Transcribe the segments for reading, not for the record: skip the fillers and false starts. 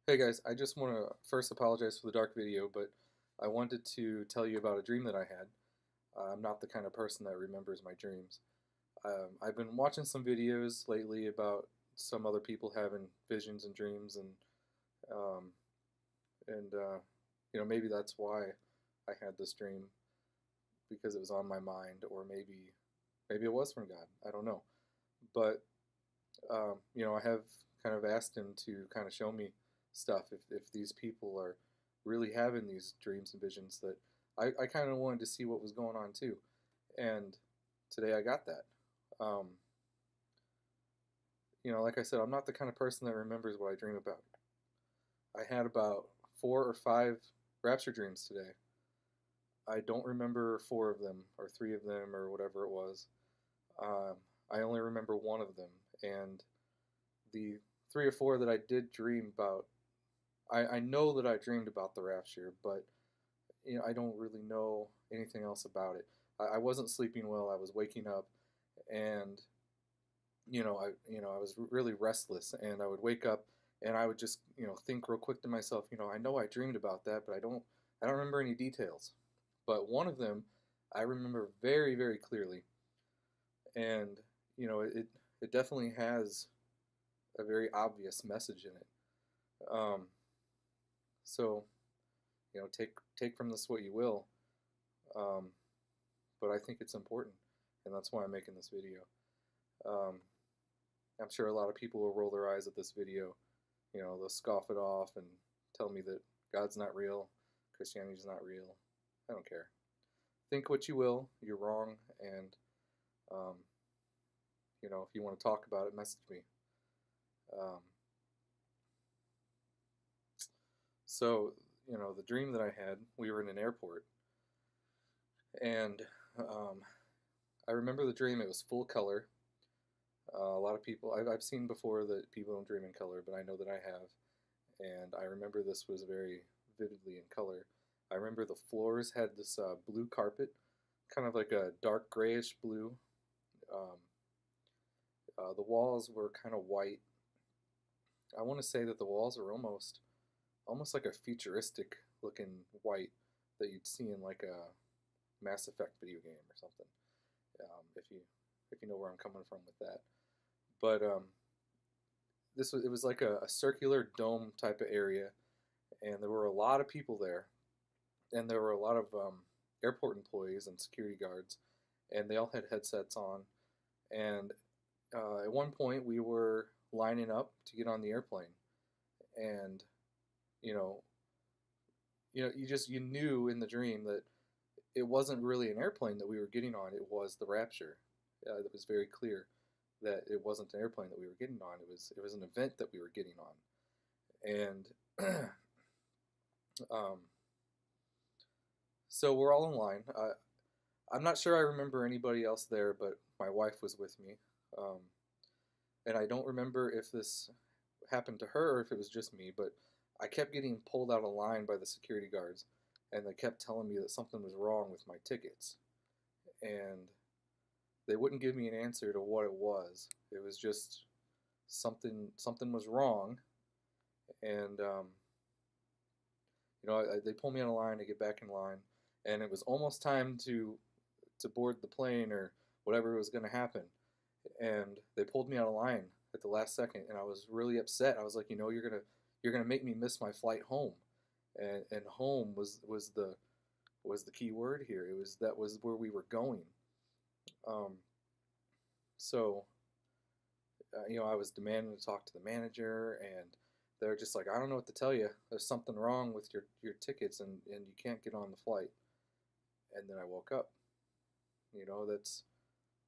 Hey guys, I just want to first apologize for the dark video, but I wanted to tell you about a dream that I had. I'm not the kind of person that remembers my dreams. I've been watching some videos lately about some other people having visions and dreams, um, and maybe that's why I had this dream because it was on my mind, or maybe it was from God. I don't know, but I have kind of asked him to kind of show me stuff if these people are really having these dreams and visions that I kind of wanted to see what was going on too. And today I got that. Um, like I said, I'm not the kind of person that remembers what I dream about. I had about 4 or 5 rapture dreams today. I don't remember 4 of them or 3 of them or whatever it was. Um, I only remember one of them, and the 3 or 4 that I did dream about, I know that I dreamed about the rapture, but I don't really know anything else about it. I wasn't sleeping well. I was waking up, and I was really restless, and I would wake up, and I would just think real quick to myself, I know I dreamed about that, but I don't remember any details. But one of them, I remember very very clearly, and it definitely has a very obvious message in it. Um, so take from this what you will. Um, but I think it's important, and that's why I'm making this video. Um, I'm sure a lot of people will roll their eyes at this video. They'll scoff it off and tell me that God's not real, Christianity's not real. I don't care. Think what you will. You're wrong, and um, if you want to talk about it, message me. Um, so, the dream that I had, we were in an airport, and um, I remember the dream. It was full color. A lot of people, I've seen before that people don't dream in color, but I know that I have. And I remember this was very vividly in color. I remember the floors had this blue carpet, kind of like a dark grayish blue. Um, the walls were kind of white. I want to say that the walls are almost like a futuristic looking white that you'd see in like a Mass Effect video game or something. If you know where I'm coming from with that. But it was like a circular dome type of area, and there were a lot of people there, and there were a lot of airport employees and security guards, and they all had headsets on. And at one point, we were lining up to get on the airplane, and you know, you knew in the dream that it wasn't really an airplane that we were getting on; it was the rapture. It was very clear that it wasn't an airplane that we were getting on. It was an event that we were getting on, and um, so we're all in line. I'm not sure I remember anybody else there, but my wife was with me. Um, and I don't remember if this happened to her or if it was just me, but I kept getting pulled out of line by the security guards, and they kept telling me that something was wrong with my tickets. And they wouldn't give me an answer to what it was. It was just something was wrong, and they pulled me out of line to get back in line, and it was almost time to board the plane or whatever was going to happen. And they pulled me out of line at the last second, and I was really upset. I was like, you're gonna make me miss my flight home, and home was the key word here. That was where we were going. Um, so I was demanding to talk to the manager, and they're just like, I don't know what to tell you. There's something wrong with your tickets, and you can't get on the flight. And then I woke up.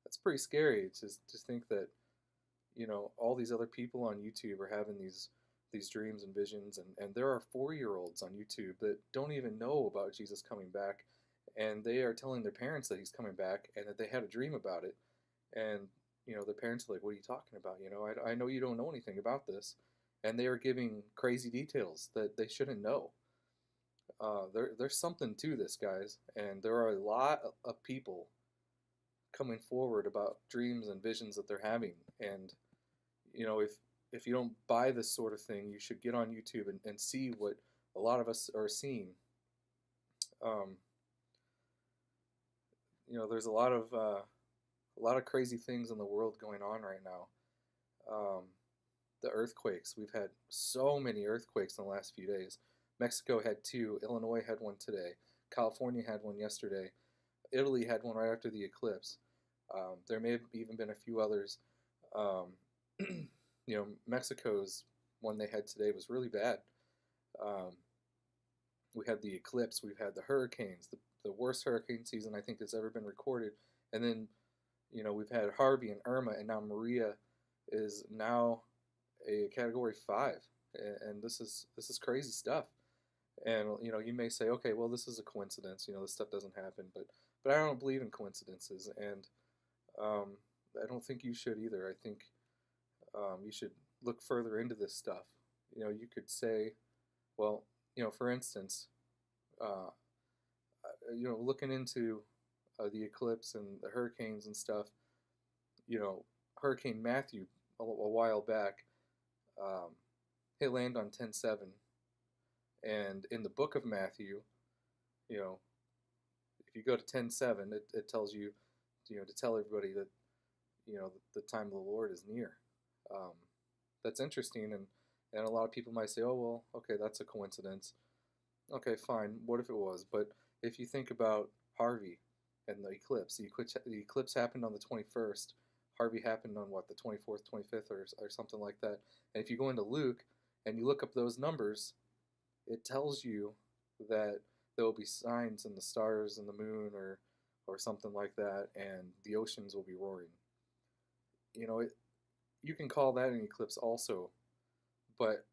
That's pretty scary to think that all these other people on YouTube are having these dreams and visions, and there are 4-year-olds on YouTube that don't even know about Jesus coming back, and they are telling their parents that he's coming back and that they had a dream about it, and their parents are like, what are you talking about? I know you don't know anything about this, and they are giving crazy details that they shouldn't know. There's something to this, guys, and there are a lot of people coming forward about dreams and visions that they're having. And if if you don't buy this sort of thing, you should get on YouTube and see what a lot of us are seeing. Um, there's a lot of crazy things in the world going on right now. Um, the earthquakes. We've had so many earthquakes in the last few days. Mexico had two. Illinois had one today. California had one yesterday. Italy had one right after the eclipse. There may have even been a few others. Um, Mexico's one they had today was really bad. Um, we had the eclipse. We've had the hurricanes, the worst hurricane season I think has ever been recorded. And then, we've had Harvey and Irma, and now Maria is now a Category 5, and this is crazy stuff. And you may say, okay, well, this is a coincidence. This stuff doesn't happen, but I don't believe in coincidences, and um, I don't think you should either. I think you should look further into this stuff. You could say, well, for instance, uh, looking into the eclipse and the hurricanes and stuff. Hurricane Matthew a while back, um, hit land on 10/7, and in the book of Matthew, you know, if you go to 10/7, it tells you, to tell everybody that, the time of the Lord is near. Um, that's interesting, and a lot of people might say, oh, well, okay, that's a coincidence. Okay, fine. What if it was? But if you think about Harvey and the eclipse happened on the 21st. Harvey happened on what, the 24th, 25th, or something like that. And if you go into Luke and you look up those numbers, it tells you that there will be signs in the stars and the moon, or something like that, and the oceans will be roaring. You can call that an eclipse also, but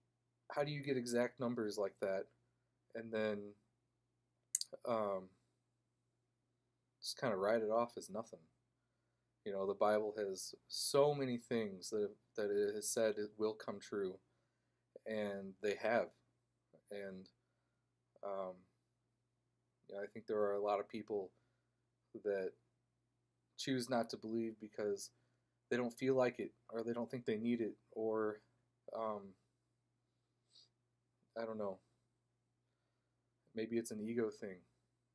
how do you get exact numbers like that and then um, just kind of write it off as nothing? The Bible has so many things that it has said it will come true, and they have. And um, I think there are a lot of people that choose not to believe because they don't feel like it, or they don't think they need it, or um, I don't know. Maybe it's an ego thing.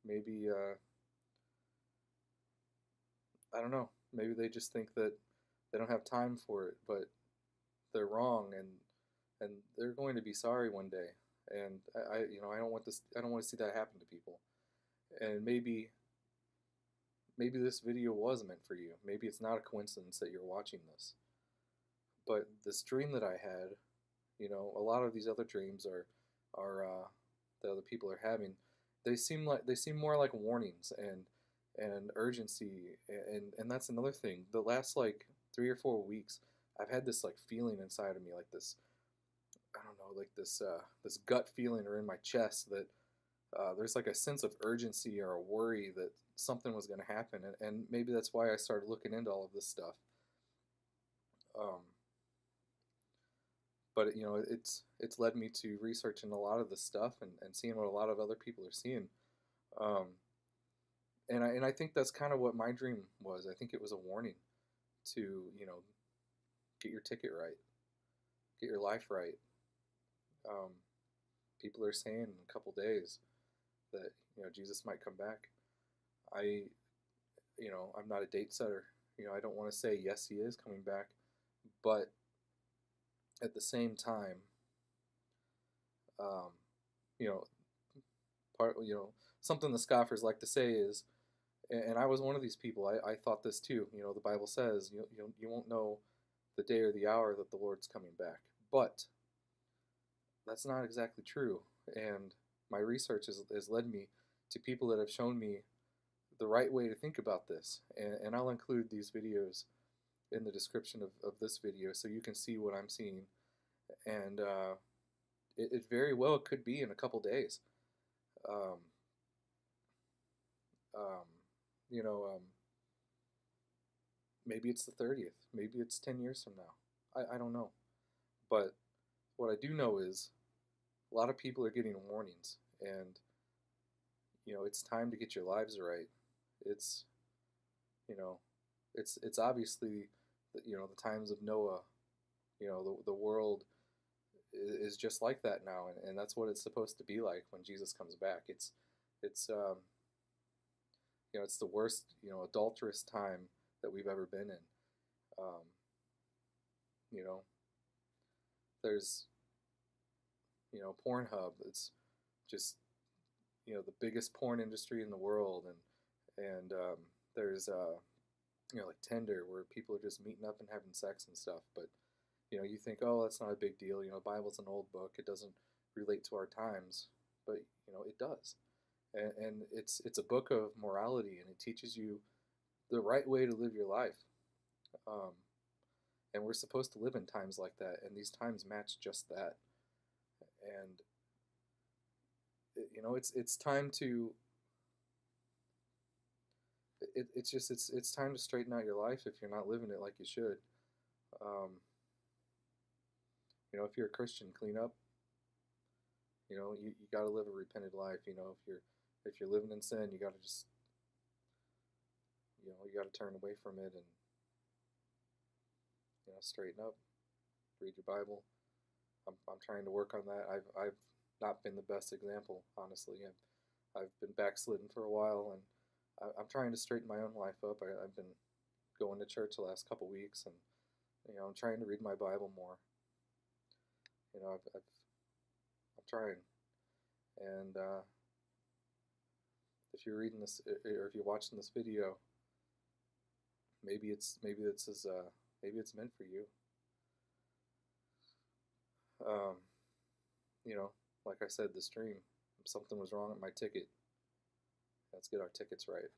Maybe I don't know. Maybe they just think that they don't have time for it, but they're wrong, and they're going to be sorry one day. And I don't want this. I don't want to see that happen to people. And maybe this video was meant for you. Maybe it's not a coincidence that you're watching this. But this dream that I had, a lot of these other dreams are that other people are having. They seem more like warnings and urgency, and that's another thing. The last like 3 or 4 weeks, I've had this like feeling inside of me, like this, I don't know, like this gut feeling or in my chest that there's like a sense of urgency or a worry that something was going to happen, and maybe that's why I started looking into all of this stuff. Um, but it's led me to researching a lot of this stuff and seeing what a lot of other people are seeing. Um, and I think that's kind of what my dream was. I think it was a warning to get your ticket right, get your life right. Um, People are saying in a couple days that Jesus might come back. I I'm not a date setter. I don't want to say yes, he is coming back, but at the same time, um, you know, something the scoffers like to say is, and I was one of these people. I thought this too. The Bible says you won't know the day or the hour that the Lord's coming back, but that's not exactly true. And my research has led me to people that have shown me the right way to think about this. And I'll include these videos in the description of this video so you can see what I'm seeing. And it very well could be in a couple days. Um, um, you know, um, Maybe it's the 30th. Maybe it's 10 years from now. I don't know. But what I do know is a lot of people are getting warnings. And, it's time to get your lives right. It's, you know, it's obviously, the times of Noah The world is just like that now, and that's what it's supposed to be like when Jesus comes back. It's it's the worst, adulterous time that we've ever been in. Um, you know, there's Pornhub. It's just the biggest porn industry in the world, and there's like Tinder, where people are just meeting up and having sex and stuff. But you think, oh, that's not a big deal. Bible's an old book; it doesn't relate to our times, but it does. And it's a book of morality, and it teaches you the right way to live your life. Um, and we're supposed to live in times like that, and these times match just that. And it's time to it's time to straighten out your life if you're not living it like you should. Um, if you're a Christian, clean up. You got to live a repented life. If you're living in sin, you got to just you got to turn away from it and straighten up. Read your Bible. I'm trying to work on that. I've not been the best example, honestly. I've been backslidden for a while, and I'm trying to straighten my own life up. I've been going to church the last couple weeks, and I'm trying to read my Bible more. I'm trying, and if you're reading this or if you're watching this video, maybe it's meant for you. Um, like I said, the stream, something was wrong with my ticket. Let's get our tickets right.